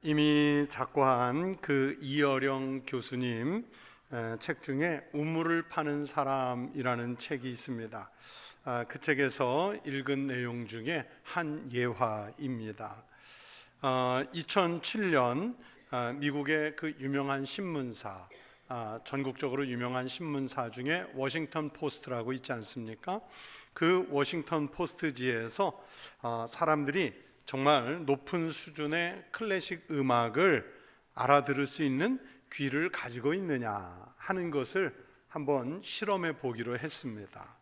이미 작고한 그 이어령 교수님 책 중에 우물을 파는 사람이라는 책이 있습니다. 그 책에서 읽은 내용 중에 한 예화입니다. 2007년 미국의 그 유명한 신문사, 전국적으로 유명한 신문사 중에 워싱턴 포스트라고 있지 않습니까? 그 워싱턴 포스트지에서 사람들이 정말 높은 수준의 클래식 음악을 알아들을 수 있는 귀를 가지고 있느냐 하는 것을 한번 실험해 보기로 했습니다.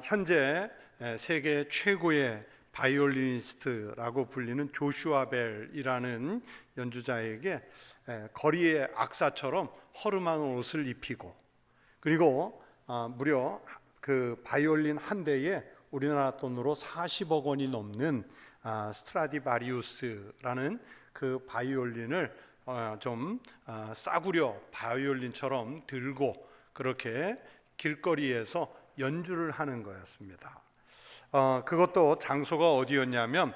현재 세계 최고의 바이올리니스트라고 불리는 조슈아 벨이라는 연주자에게 거리의 악사처럼 허름한 옷을 입히고, 그리고 무려 그 바이올린 한 대에 우리나라 돈으로 40억 원이 넘는 스트라디바리우스라는 그 바이올린을 좀 싸구려 바이올린처럼 들고 그렇게 길거리에서 연주를 하는 거였습니다. 그것도 장소가 어디였냐면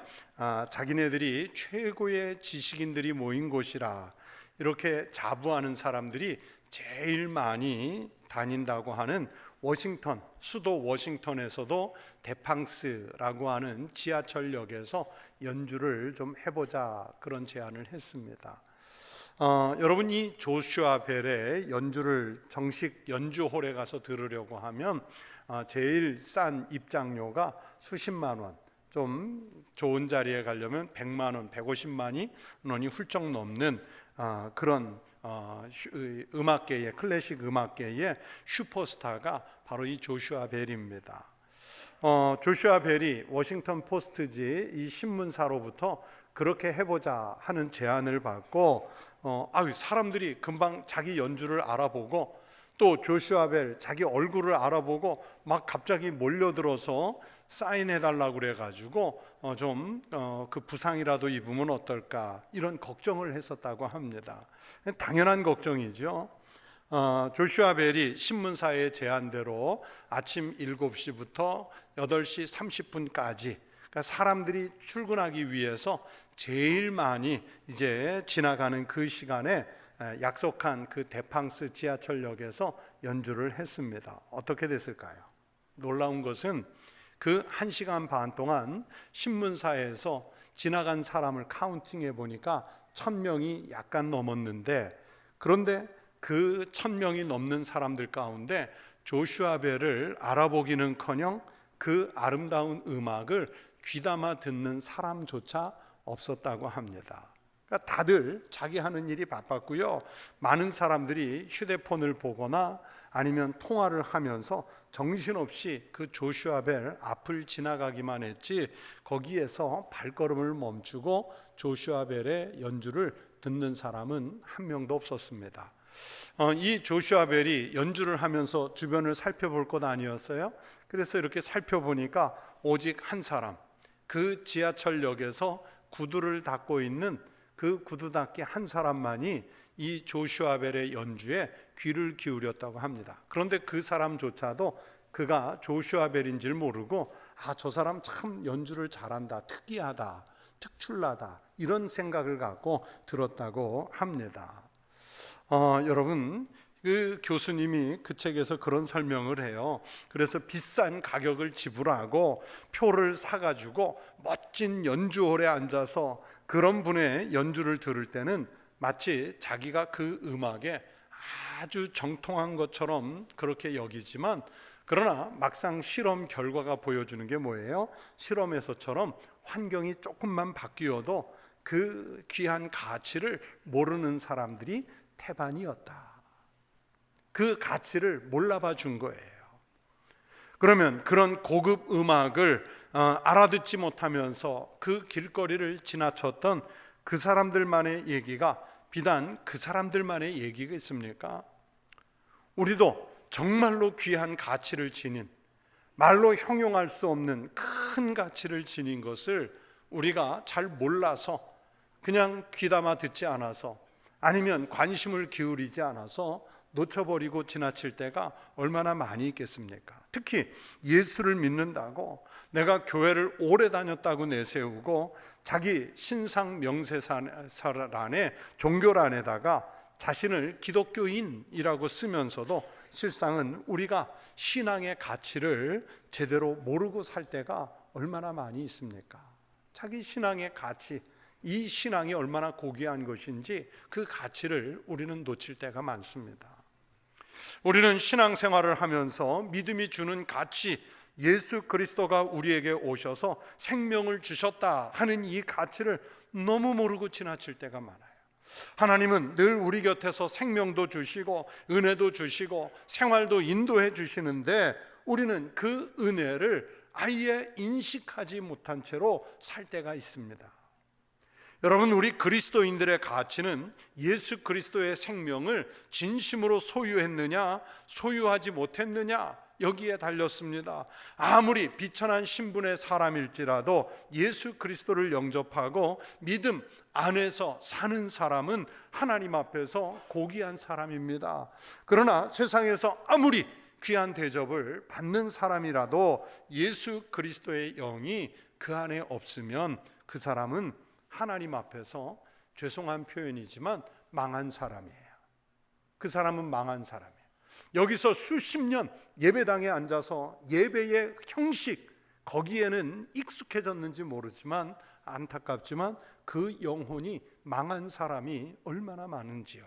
자기네들이 최고의 지식인들이 모인 곳이라 이렇게 자부하는 사람들이 제일 많이 다닌다고 하는 워싱턴, 수도 워싱턴에서도 데팡스라고 하는 지하철역에서 연주를 좀 해보자 그런 제안을 했습니다. 여러분, 이 조슈아 벨의 연주를 정식 연주홀에 가서 들으려고 하면 제일 싼 입장료가 수십만 원, 좀 좋은 자리에 가려면 100만 원, 150만 원이 훌쩍 넘는 그런 음악계의, 클래식 음악계의 슈퍼스타가 바로 이 조슈아 벨입니다. 조슈아 벨이 워싱턴 포스트지 이 신문사로부터 그렇게 해보자 하는 제안을 받고 사람들이 금방 자기 연주를 알아보고 또 조슈아 벨 자기 얼굴을 알아보고 막 갑자기 몰려들어서 사인해달라고 그래가지고 그 부상이라도 입으면 어떨까 이런 걱정을 했었다고 합니다. 당연한 걱정이죠. 조슈아 벨이 신문사의 제안대로 아침 7시부터 8시 30분까지 그러니까 사람들이 출근하기 위해서 제일 많이 이제 지나가는 그 시간에 약속한 그 데팡스 지하철역에서 연주를 했습니다. 어떻게 됐을까요? 놀라운 것은 그 1시간 반 동안 신문사에서 지나간 사람을 카운팅해 보니까 1000명이 약간 넘었는데, 그런데 그 1000명이 넘는 사람들 가운데 조슈아 벨을 알아보기는커녕 그 아름다운 음악을 귀담아 듣는 사람조차 없었다고 합니다. 그러니까 다들 자기 하는 일이 바빴고요. 많은 사람들이 휴대폰을 보거나 아니면 통화를 하면서 정신없이 그 조슈아 벨 앞을 지나가기만 했지 거기에서 발걸음을 멈추고 조슈아 벨의 연주를 듣는 사람은 한 명도 없었습니다. 이 조슈아 벨이 연주를 하면서 주변을 살펴볼 것 아니었어요? 그래서 이렇게 살펴보니까 오직 한 사람, 그 지하철역에서 구두를 닦고 있는 그 구두 닦기 한 사람만이 이 조슈아 벨의 연주에 귀를 기울였다고 합니다. 그런데 그 사람조차도 그가 조슈아 벨인 줄 모르고 저 사람 참 연주를 잘한다, 특이하다, 특출나다 이런 생각을 갖고 들었다고 합니다. 여러분, 그 교수님이 그 책에서 그런 설명을 해요. 그래서 비싼 가격을 지불하고 표를 사가지고 멋진 연주홀에 앉아서 그런 분의 연주를 들을 때는 마치 자기가 그 음악에 아주 정통한 것처럼 그렇게 여기지만, 그러나 막상 실험 결과가 보여주는 게 뭐예요? 실험에서처럼 환경이 조금만 바뀌어도 그 귀한 가치를 모르는 사람들이 태반이었다. 그 가치를 몰라봐 준 거예요. 그러면 그런 고급 음악을 알아듣지 못하면서 그 길거리를 지나쳤던 그 사람들만의 얘기가 비단 그 사람들만의 얘기가 있습니까? 우리도 정말로 귀한 가치를 지닌, 말로 형용할 수 없는 큰 가치를 지닌 것을 우리가 잘 몰라서 그냥 귀담아 듣지 않아서 아니면 관심을 기울이지 않아서 놓쳐버리고 지나칠 때가 얼마나 많이 있겠습니까? 특히 예수를 믿는다고 내가 교회를 오래 다녔다고 내세우고 자기 신상 명세서란에 종교란에다가 자신을 기독교인이라고 쓰면서도 실상은 우리가 신앙의 가치를 제대로 모르고 살 때가 얼마나 많이 있습니까? 자기 신앙의 가치, 이 신앙이 얼마나 고귀한 것인지 그 가치를 우리는 놓칠 때가 많습니다. 우리는 신앙생활을 하면서 믿음이 주는 가치, 예수 그리스도가 우리에게 오셔서 생명을 주셨다 하는 이 가치를 너무 모르고 지나칠 때가 많아요. 하나님은 늘 우리 곁에서 생명도 주시고 은혜도 주시고 생활도 인도해 주시는데 우리는 그 은혜를 아예 인식하지 못한 채로 살 때가 있습니다. 여러분, 우리 그리스도인들의 가치는 예수 그리스도의 생명을 진심으로 소유했느냐 소유하지 못했느냐 여기에 달렸습니다. 아무리 비천한 신분의 사람일지라도 예수 그리스도를 영접하고 믿음 안에서 사는 사람은 하나님 앞에서 고귀한 사람입니다. 그러나 세상에서 아무리 귀한 대접을 받는 사람이라도 예수 그리스도의 영이 그 안에 없으면 그 사람은 하나님 앞에서 죄송한 표현이지만 망한 사람이에요. 그 사람은 망한 사람이에요. 여기서 수십 년 예배당에 앉아서 예배의 형식 거기에는 익숙해졌는지 모르지만 안타깝지만 그 영혼이 망한 사람이 얼마나 많은지요.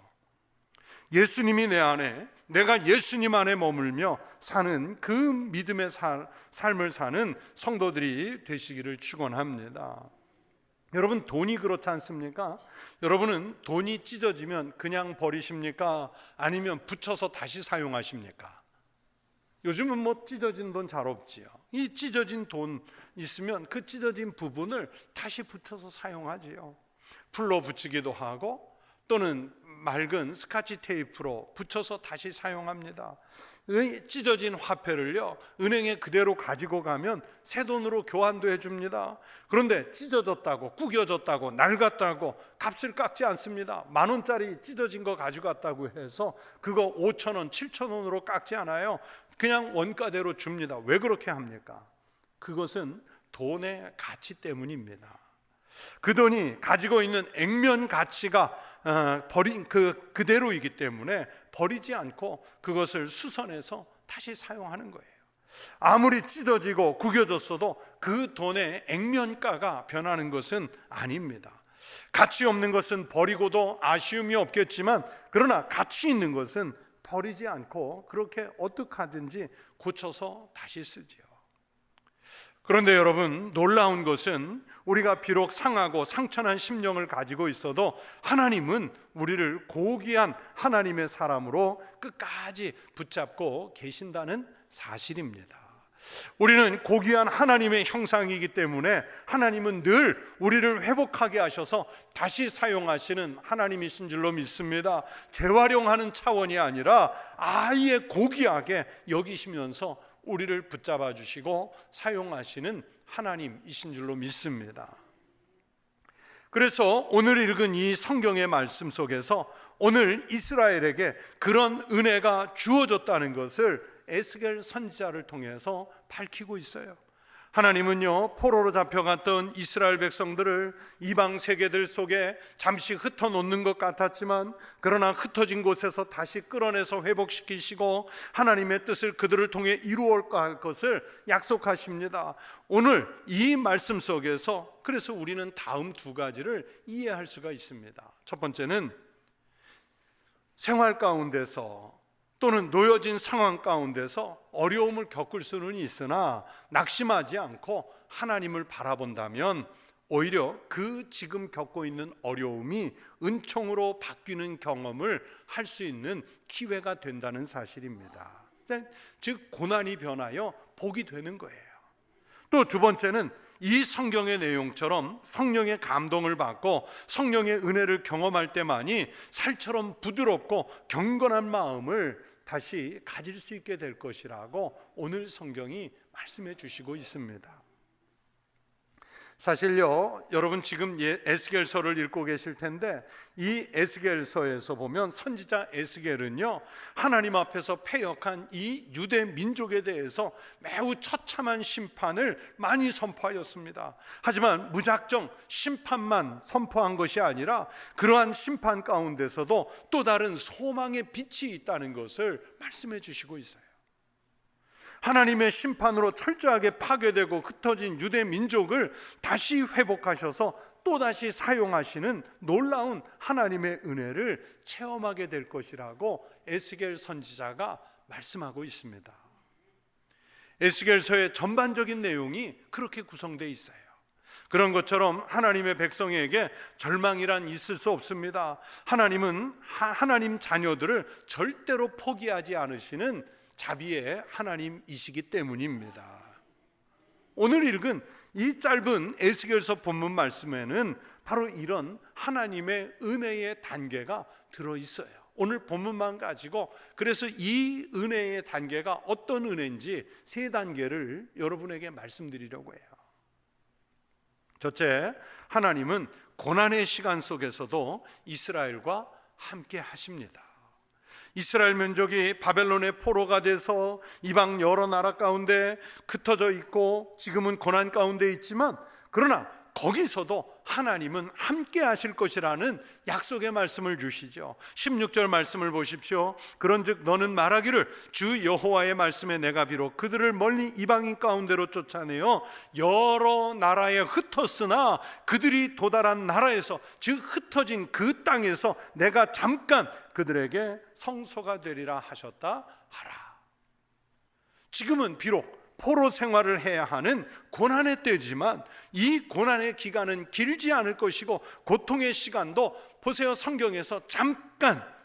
예수님이 내 안에, 내가 예수님 안에 머물며 사는 그 믿음의 삶을 사는 성도들이 되시기를 축원합니다. 여러분, 돈이 그렇지 않습니까? 여러분은 돈이 찢어지면 그냥 버리십니까? 아니면 붙여서 다시 사용하십니까? 요즘은 뭐 찢어진 돈 잘 없지요. 이 찢어진 돈 있으면 그 찢어진 부분을 다시 붙여서 사용하지요. 풀로 붙이기도 하고 또는 맑은 스카치 테이프로 붙여서 다시 사용합니다. 찢어진 화폐를요, 은행에 그대로 가지고 가면 새 돈으로 교환도 해줍니다. 그런데 찢어졌다고, 구겨졌다고, 낡았다고 값을 깎지 않습니다. 10,000원짜리 찢어진 거 가져갔다고 해서 그거 5,000원, 7,000원으로 깎지 않아요. 그냥 원가대로 줍니다. 왜 그렇게 합니까? 그것은 돈의 가치 때문입니다. 그 돈이 가지고 있는 액면 가치가 버린 그대로이기 때문에 버리지 않고 그것을 수선해서 다시 사용하는 거예요. 아무리 찢어지고 구겨졌어도 그 돈의 액면가가 변하는 것은 아닙니다. 가치 없는 것은 버리고도 아쉬움이 없겠지만 그러나 가치 있는 것은 버리지 않고 그렇게 어떻게 하든지 고쳐서 다시 쓰지요. 그런데 여러분, 놀라운 것은 우리가 비록 상하고 상처난 심령을 가지고 있어도 하나님은 우리를 고귀한 하나님의 사람으로 끝까지 붙잡고 계신다는 사실입니다. 우리는 고귀한 하나님의 형상이기 때문에 하나님은 늘 우리를 회복하게 하셔서 다시 사용하시는 하나님이신 줄로 믿습니다. 재활용하는 차원이 아니라 아예 고귀하게 여기시면서 우리를 붙잡아 주시고 사용하시는 하나님이신 줄로 믿습니다. 그래서 오늘 읽은 이 성경의 말씀 속에서 오늘 이스라엘에게 그런 은혜가 주어졌다는 것을 에스겔 선지자를 통해서 밝히고 있어요. 하나님은요, 포로로 잡혀갔던 이스라엘 백성들을 이방 세계들 속에 잠시 흩어놓는 것 같았지만 그러나 흩어진 곳에서 다시 끌어내서 회복시키시고 하나님의 뜻을 그들을 통해 이루어올까 할 것을 약속하십니다. 오늘 이 말씀 속에서 그래서 우리는 다음 두 가지를 이해할 수가 있습니다. 첫 번째는 생활 가운데서 또는 놓여진 상황 가운데서 어려움을 겪을 수는 있으나 낙심하지 않고 하나님을 바라본다면 오히려 그 지금 겪고 있는 어려움이 은총으로 바뀌는 경험을 할 수 있는 기회가 된다는 사실입니다. 즉 고난이 변하여 복이 되는 거예요. 또 두 번째는 이 성경의 내용처럼 성령의 감동을 받고 성령의 은혜를 경험할 때만이 살처럼 부드럽고 경건한 마음을 다시 가질 수 있게 될 것이라고 오늘 성경이 말씀해 주시고 있습니다. 사실요, 여러분 지금 에스겔서를 읽고 계실 텐데 이 에스겔서에서 보면 선지자 에스겔은요, 하나님 앞에서 패역한 이 유대 민족에 대해서 매우 처참한 심판을 많이 선포하였습니다. 하지만 무작정 심판만 선포한 것이 아니라 그러한 심판 가운데서도 또 다른 소망의 빛이 있다는 것을 말씀해 주시고 있어요. 하나님의 심판으로 철저하게 파괴되고 흩어진 유대 민족을 다시 회복하셔서 또다시 사용하시는 놀라운 하나님의 은혜를 체험하게 될 것이라고 에스겔 선지자가 말씀하고 있습니다. 에스겔서의 전반적인 내용이 그렇게 구성되어 있어요. 그런 것처럼 하나님의 백성에게 절망이란 있을 수 없습니다. 하나님은 하나님 자녀들을 절대로 포기하지 않으시는 자비의 하나님이시기 때문입니다. 오늘 읽은 이 짧은 에스겔서 본문 말씀에는 바로 이런 하나님의 은혜의 단계가 들어있어요. 오늘 본문만 가지고 그래서 이 은혜의 단계가 어떤 은혜인지 세 단계를 여러분에게 말씀드리려고 해요. 첫째, 하나님은 고난의 시간 속에서도 이스라엘과 함께 하십니다. 이스라엘 민족이 바벨론의 포로가 돼서 이방 여러 나라 가운데 흩어져 있고 지금은 고난 가운데 있지만, 그러나 거기서도 하나님은 함께 하실 것이라는 약속의 말씀을 주시죠. 16절 말씀을 보십시오. 그런즉 너는 말하기를 주 여호와의 말씀에 내가 비록 그들을 멀리 이방인 가운데로 쫓아내어 여러 나라에 흩었으나 그들이 도달한 나라에서, 즉 흩어진 그 땅에서 내가 잠깐 그들에게 성소가 되리라 하셨다 하라. 지금은 비록 포로 생활을 해야 하는 고난의 때지만 이 고난의 기간은 길지 않을 것이고 고통의 시간도 보세요, 성경에서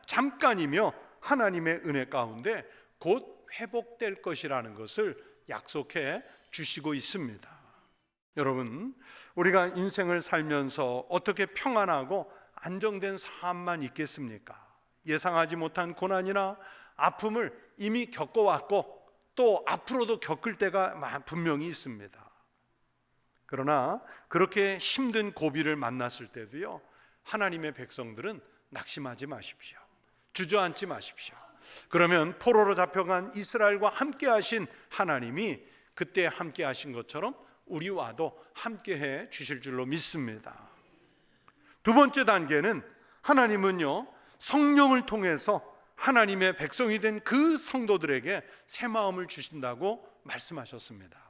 잠깐이며 하나님의 은혜 가운데 곧 회복될 것이라는 것을 약속해 주시고 있습니다. 여러분, 우리가 인생을 살면서 어떻게 평안하고 안정된 삶만 있겠습니까? 예상하지 못한 고난이나 아픔을 이미 겪어왔고 또 앞으로도 겪을 때가 분명히 있습니다. 그러나 그렇게 힘든 고비를 만났을 때도요, 하나님의 백성들은 낙심하지 마십시오. 주저앉지 마십시오. 그러면 포로로 잡혀간 이스라엘과 함께 하신 하나님이 그때 함께 하신 것처럼 우리와도 함께 해 주실 줄로 믿습니다. 두 번째 단계는 하나님은요, 성령을 통해서 하나님의 백성이 된 그 성도들에게 새 마음을 주신다고 말씀하셨습니다.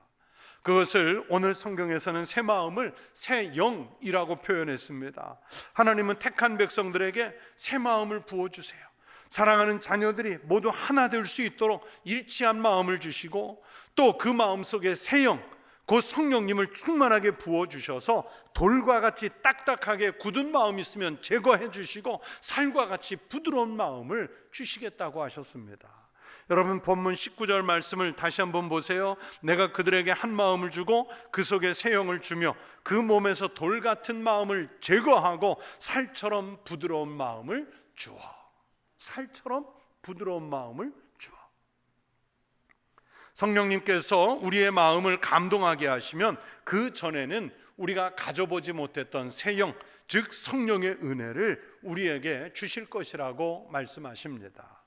그것을 오늘 성경에서는 새 마음을 새 영이라고 표현했습니다. 하나님은 택한 백성들에게 새 마음을 부어주세요. 사랑하는 자녀들이 모두 하나 될 수 있도록 일치한 마음을 주시고 또 그 마음 속에 새 영, 그 성령님을 충만하게 부어주셔서 돌과 같이 딱딱하게 굳은 마음이 있으면 제거해 주시고 살과 같이 부드러운 마음을 주시겠다고 하셨습니다. 여러분, 본문 19절 말씀을 다시 한번 보세요. 내가 그들에게 한 마음을 주고 그 속에 새 영을 주며 그 몸에서 돌 같은 마음을 제거하고 살처럼 부드러운 마음을 주어. 살처럼 부드러운 마음을 주어. 성령님께서 우리의 마음을 감동하게 하시면 그 전에는 우리가 가져보지 못했던 새 영, 즉 성령의 은혜를 우리에게 주실 것이라고 말씀하십니다.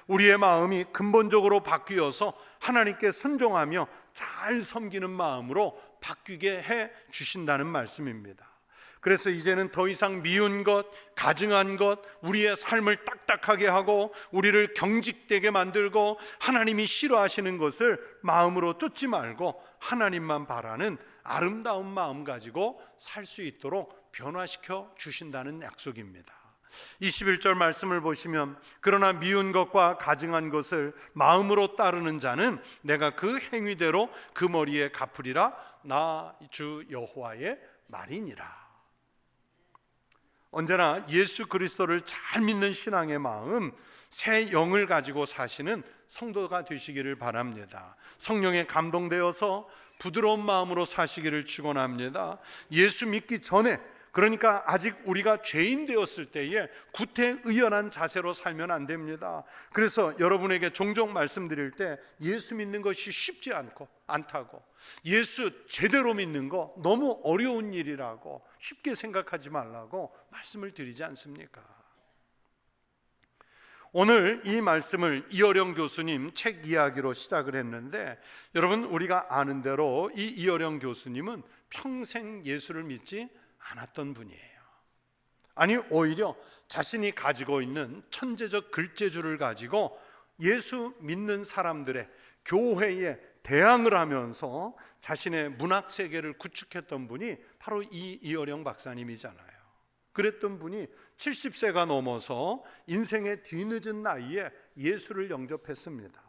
우리의 마음이 근본적으로 바뀌어서 하나님께 순종하며 잘 섬기는 마음으로 바뀌게 해 주신다는 말씀입니다. 그래서 이제는 더 이상 미운 것, 가증한 것, 우리의 삶을 딱딱하게 하고 우리를 경직되게 만들고 하나님이 싫어하시는 것을 마음으로 쫓지 말고 하나님만 바라는 아름다운 마음 가지고 살 수 있도록 변화시켜 주신다는 약속입니다. 21절 말씀을 보시면 그러나 미운 것과 가증한 것을 마음으로 따르는 자는 내가 그 행위대로 그 머리에 갚으리라. 나 주 여호와의 말이니라. 언제나 예수 그리스도를 잘 믿는 신앙의 마음, 새 영을 가지고 사시는 성도가 되시기를 바랍니다. 성령에 감동되어서 부드러운 마음으로 사시기를 축원합니다. 예수 믿기 전에 그러니까 아직 우리가 죄인 되었을 때에 구태의연한 자세로 살면 안 됩니다. 그래서 여러분에게 종종 말씀드릴 때 예수 믿는 것이 쉽지 않다고, 예수 제대로 믿는 거 너무 어려운 일이라고 쉽게 생각하지 말라고 말씀을 드리지 않습니까? 오늘 이 말씀을 이어령 교수님 책 이야기로 시작을 했는데, 여러분 우리가 아는 대로 이 이어령 교수님은 평생 예수를 믿지 않았던 분이에요. 아니, 오히려 자신이 가지고 있는 천재적 글재주를 가지고 예수 믿는 사람들의 교회에 대항을 하면서 자신의 문학 세계를 구축했던 분이 바로 이 이어령 박사님이잖아요. 그랬던 분이 70세가 넘어서 인생의 뒤늦은 나이에 예수를 영접했습니다.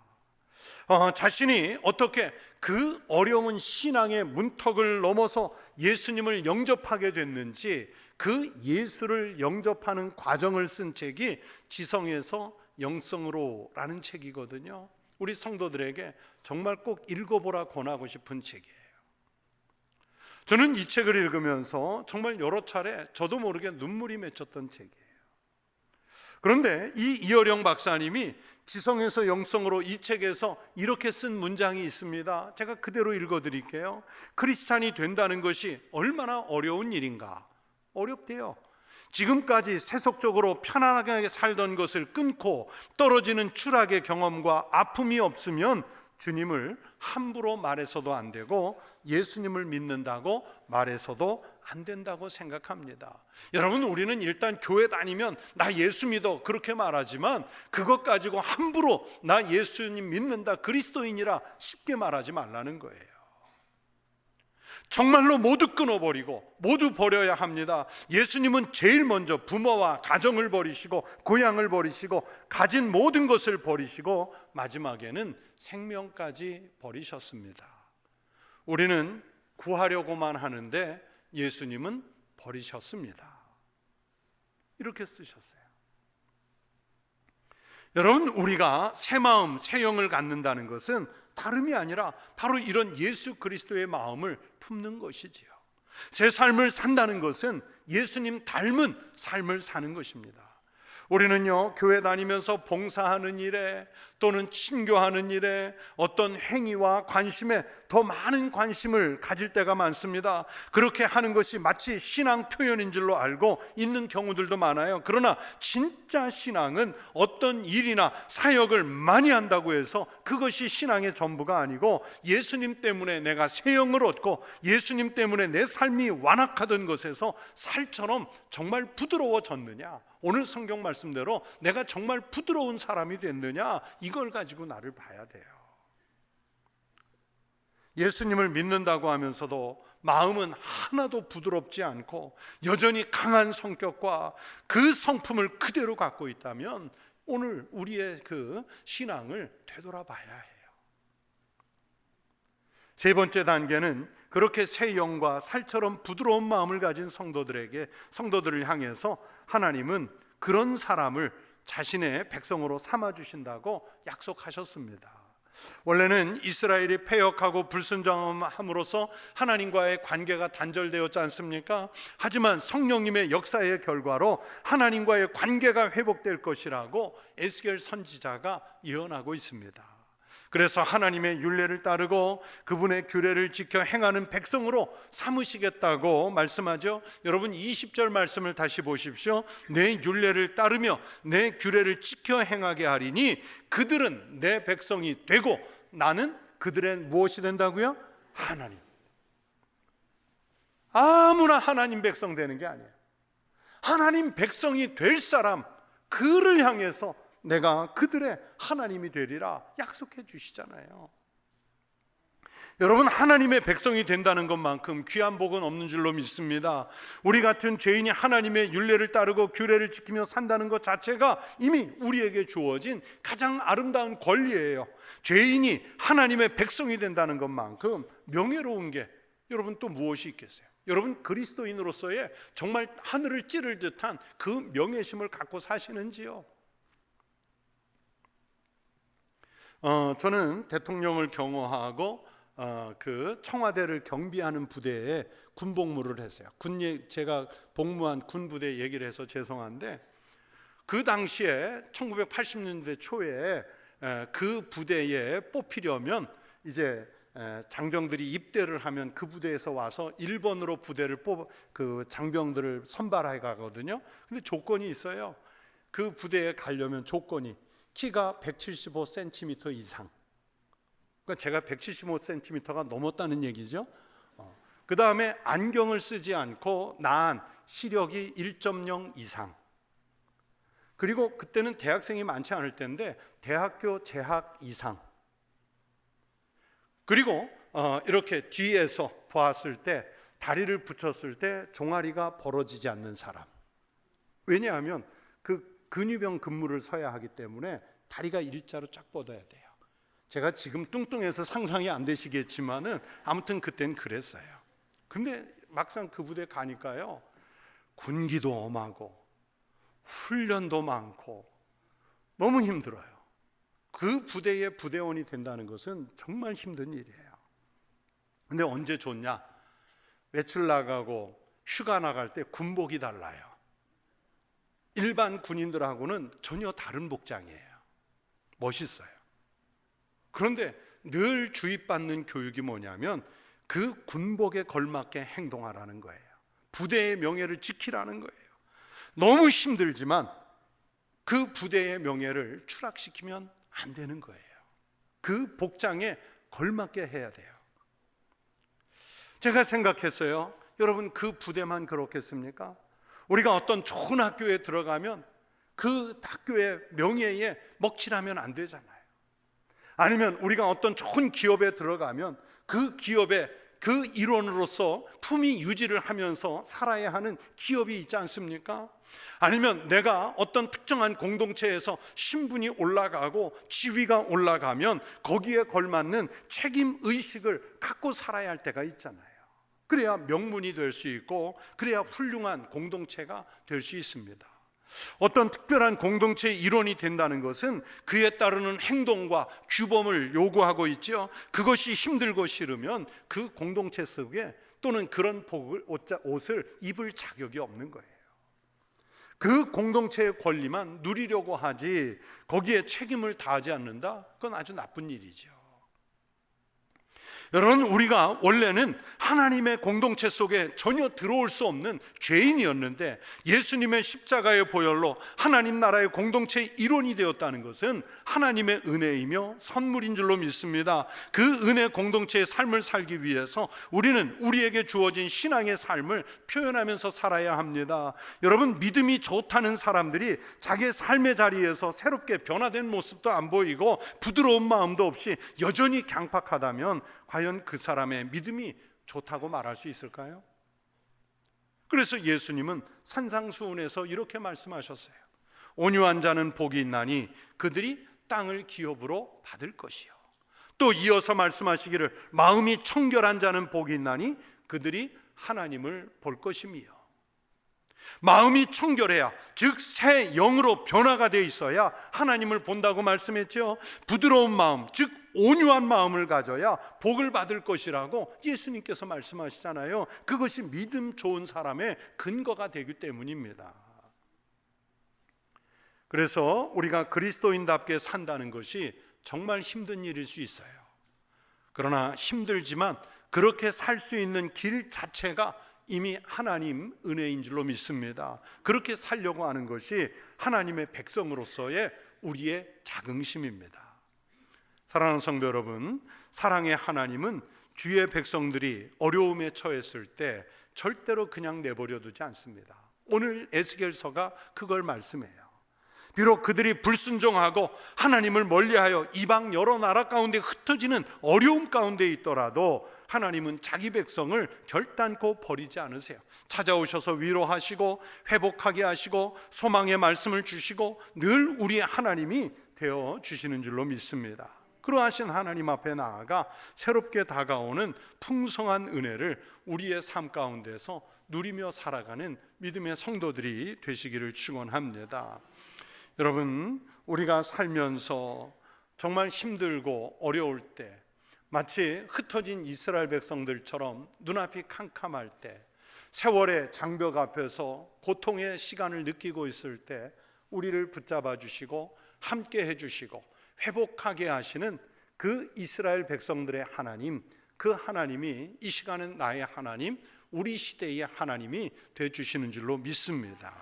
자신이 어떻게 그 어려운 신앙의 문턱을 넘어서 예수님을 영접하게 됐는지, 그 예수를 영접하는 과정을 쓴 책이 지성에서 영성으로라는 책이거든요. 우리 성도들에게 정말 꼭 읽어보라 권하고 싶은 책이에요. 저는 이 책을 읽으면서 정말 여러 차례 저도 모르게 눈물이 맺혔던 책이에요. 그런데 이 이어령 박사님이 지성에서 영성으로 이 책에서 이렇게 쓴 문장이 있습니다. 제가 그대로 읽어드릴게요. 크리스찬이 된다는 것이 얼마나 어려운 일인가. 어렵대요. 지금까지 세속적으로 편안하게 살던 것을 끊고 떨어지는 추락의 경험과 아픔이 없으면 주님을 함부로 말해서도 안 되고 예수님을 믿는다고 말해서도 안 된다고 생각합니다. 여러분, 우리는 일단 교회 다니면 나 예수 믿어 그렇게 말하지만 그것 가지고 함부로 나 예수님 믿는다, 그리스도인이라 쉽게 말하지 말라는 거예요. 정말로 모두 끊어버리고 모두 버려야 합니다. 예수님은 제일 먼저 부모와 가정을 버리시고 고향을 버리시고 가진 모든 것을 버리시고 마지막에는 생명까지 버리셨습니다. 우리는 구하려고만 하는데 예수님은 버리셨습니다. 이렇게 쓰셨어요. 여러분, 우리가 새 마음, 새 영을 갖는다는 것은 다름이 아니라 바로 이런 예수 그리스도의 마음을 품는 것이지요. 새 삶을 산다는 것은 예수님 닮은 삶을 사는 것입니다. 우리는요, 교회 다니면서 봉사하는 일에 또는 친교하는 일에 어떤 행위와 관심에 더 많은 관심을 가질 때가 많습니다. 그렇게 하는 것이 마치 신앙 표현인 줄로 알고 있는 경우들도 많아요. 그러나 진짜 신앙은 어떤 일이나 사역을 많이 한다고 해서 그것이 신앙의 전부가 아니고, 예수님 때문에 내가 새 영을 얻고 예수님 때문에 내 삶이 완악하던 것에서 살처럼 정말 부드러워졌느냐, 오늘 성경 말씀대로 내가 정말 부드러운 사람이 됐느냐, 이걸 가지고 나를 봐야 돼요. 예수님을 믿는다고 하면서도 마음은 하나도 부드럽지 않고 여전히 강한 성격과 그 성품을 그대로 갖고 있다면 오늘 우리의 그 신앙을 되돌아봐야 해요. 세 번째 단계는 그렇게 새 영과 살처럼 부드러운 마음을 가진 성도들을 향해서 하나님은 그런 사람을 자신의 백성으로 삼아주신다고 약속하셨습니다. 원래는 이스라엘이 패역하고 불순종함으로써 하나님과의 관계가 단절되었지 않습니까? 하지만 성령님의 역사의 결과로 하나님과의 관계가 회복될 것이라고 에스겔 선지자가 예언하고 있습니다. 그래서 하나님의 율례를 따르고 그분의 규례를 지켜 행하는 백성으로 삼으시겠다고 말씀하죠. 여러분, 20절 말씀을 다시 보십시오. 내 율례를 따르며 내 규례를 지켜 행하게 하리니 그들은 내 백성이 되고 나는 그들의 무엇이 된다고요? 하나님. 아무나 하나님 백성 되는 게 아니에요. 하나님 백성이 될 사람, 그를 향해서 내가 그들의 하나님이 되리라 약속해 주시잖아요. 여러분, 하나님의 백성이 된다는 것만큼 귀한 복은 없는 줄로 믿습니다. 우리 같은 죄인이 하나님의 율례를 따르고 규례를 지키며 산다는 것 자체가 이미 우리에게 주어진 가장 아름다운 권리예요. 죄인이 하나님의 백성이 된다는 것만큼 명예로운 게 여러분 또 무엇이 있겠어요? 여러분, 그리스도인으로서의 정말 하늘을 찌를 듯한 그 명예심을 갖고 사시는지요? 저는 대통령을 경호하고 그 청와대를 경비하는 부대에 군복무를 했어요. 제가 복무한 군부대 얘기를 해서 죄송한데, 그 당시에 1980년대 초에 그 부대에 뽑히려면 이제 장정들이 입대를 하면 그 부대에서 와서 1번으로 부대를 그 장병들을 선발해 가거든요. 근데 조건이 있어요. 그 부대에 가려면 조건이 키가 175cm 이상. 그러니까 제가 175cm가 넘었다는 얘기죠. 그 다음에 안경을 쓰지 않고 나은 시력이 1.0 이상. 그리고 그때는 대학생이 많지 않을 텐데 대학교 재학 이상. 그리고 이렇게 뒤에서 보았을 때 다리를 붙였을 때 종아리가 벌어지지 않는 사람. 왜냐하면 그 근위병 근무를 서야 하기 때문에 다리가 일자로 쫙 뻗어야 돼요. 제가 지금 뚱뚱해서 상상이 안 되시겠지만은 아무튼 그땐 그랬어요. 근데 막상 그 부대 가니까요, 군기도 엄하고 훈련도 많고 너무 힘들어요. 그 부대의 부대원이 된다는 것은 정말 힘든 일이에요. 근데 언제 좋냐? 외출 나가고 휴가 나갈 때 군복이 달라요. 일반 군인들하고는 전혀 다른 복장이에요. 멋있어요. 그런데 늘 주입받는 교육이 뭐냐면 그 군복에 걸맞게 행동하라는 거예요. 부대의 명예를 지키라는 거예요. 너무 힘들지만 그 부대의 명예를 추락시키면 안 되는 거예요. 그 복장에 걸맞게 해야 돼요. 제가 생각했어요. 여러분, 그 부대만 그렇겠습니까? 우리가 어떤 좋은 학교에 들어가면 그 학교의 명예에 먹칠하면 안 되잖아요. 아니면 우리가 어떤 좋은 기업에 들어가면 그 기업의 그 일원으로서 품위 유지를 하면서 살아야 하는 기업이 있지 않습니까? 아니면 내가 어떤 특정한 공동체에서 신분이 올라가고 지위가 올라가면 거기에 걸맞는 책임 의식을 갖고 살아야 할 때가 있잖아요. 그래야 명문이 될 수 있고 그래야 훌륭한 공동체가 될 수 있습니다. 어떤 특별한 공동체의 일원이 된다는 것은 그에 따르는 행동과 규범을 요구하고 있죠. 그것이 힘들고 싫으면 그 공동체 속에 또는 그런 옷을 입을 자격이 없는 거예요. 그 공동체의 권리만 누리려고 하지 거기에 책임을 다하지 않는다? 그건 아주 나쁜 일이죠. 여러분, 우리가 원래는 하나님의 공동체 속에 전혀 들어올 수 없는 죄인이었는데 예수님의 십자가의 보혈로 하나님 나라의 공동체의 일원이 되었다는 것은 하나님의 은혜이며 선물인 줄로 믿습니다. 그 은혜 공동체의 삶을 살기 위해서 우리는 우리에게 주어진 신앙의 삶을 표현하면서 살아야 합니다. 여러분, 믿음이 좋다는 사람들이 자기의 삶의 자리에서 새롭게 변화된 모습도 안 보이고 부드러운 마음도 없이 여전히 강팍하다면 과연 그 사람의 믿음이 좋다고 말할 수 있을까요? 그래서 예수님은 산상수훈에서 이렇게 말씀하셨어요. 온유한 자는 복이 있나니 그들이 땅을 기업으로 받을 것이요. 또 이어서 말씀하시기를 마음이 청결한 자는 복이 있나니 그들이 하나님을 볼 것이며. 마음이 청결해야, 즉 새 영으로 변화가 되어 있어야 하나님을 본다고 말씀했죠. 부드러운 마음, 즉 온유한 마음을 가져야 복을 받을 것이라고 예수님께서 말씀하시잖아요. 그것이 믿음 좋은 사람의 근거가 되기 때문입니다. 그래서 우리가 그리스도인답게 산다는 것이 정말 힘든 일일 수 있어요. 그러나 힘들지만 그렇게 살 수 있는 길 자체가 이미 하나님 은혜인 줄로 믿습니다. 그렇게 살려고 하는 것이 하나님의 백성으로서의 우리의 자긍심입니다. 사랑하는 성도 여러분, 사랑의 하나님은 주의 백성들이 어려움에 처했을 때 절대로 그냥 내버려 두지 않습니다. 오늘 에스겔서가 그걸 말씀해요. 비록 그들이 불순종하고 하나님을 멀리하여 이방 여러 나라 가운데 흩어지는 어려움 가운데 있더라도 하나님은 자기 백성을 결단코 버리지 않으세요. 찾아오셔서 위로하시고 회복하게 하시고 소망의 말씀을 주시고 늘 우리의 하나님이 되어 주시는 줄로 믿습니다. 그러하신 하나님 앞에 나아가 새롭게 다가오는 풍성한 은혜를 우리의 삶 가운데서 누리며 살아가는 믿음의 성도들이 되시기를 축원합니다. 여러분, 우리가 살면서 정말 힘들고 어려울 때 마치 흩어진 이스라엘 백성들처럼 눈앞이 캄캄할 때, 세월의 장벽 앞에서 고통의 시간을 느끼고 있을 때 우리를 붙잡아 주시고 함께 해주시고 회복하게 하시는 그 이스라엘 백성들의 하나님, 그 하나님이 이 시간은 나의 하나님, 우리 시대의 하나님이 되어주시는 줄로 믿습니다.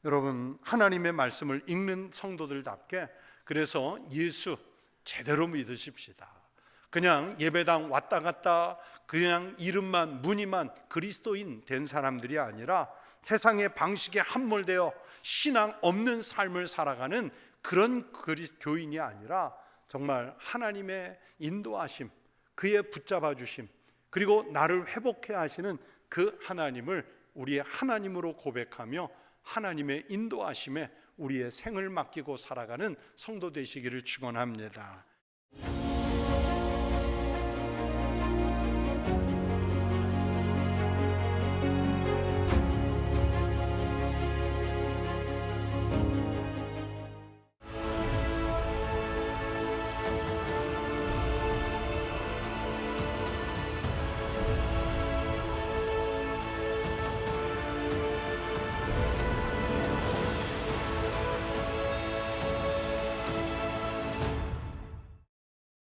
여러분, 하나님의 말씀을 읽는 성도들답게 그래서 예수 제대로 믿으십시다. 그냥 예배당 왔다 갔다 그냥 이름만 무늬만 그리스도인 된 사람들이 아니라 세상의 방식에 함몰되어 신앙 없는 삶을 살아가는 그런 교인이 아니라 정말 하나님의 인도하심, 그의 붙잡아 주심, 그리고 나를 회복해 하시는 그 하나님을 우리의 하나님으로 고백하며 하나님의 인도하심에 우리의 생을 맡기고 살아가는 성도 되시기를 축원합니다.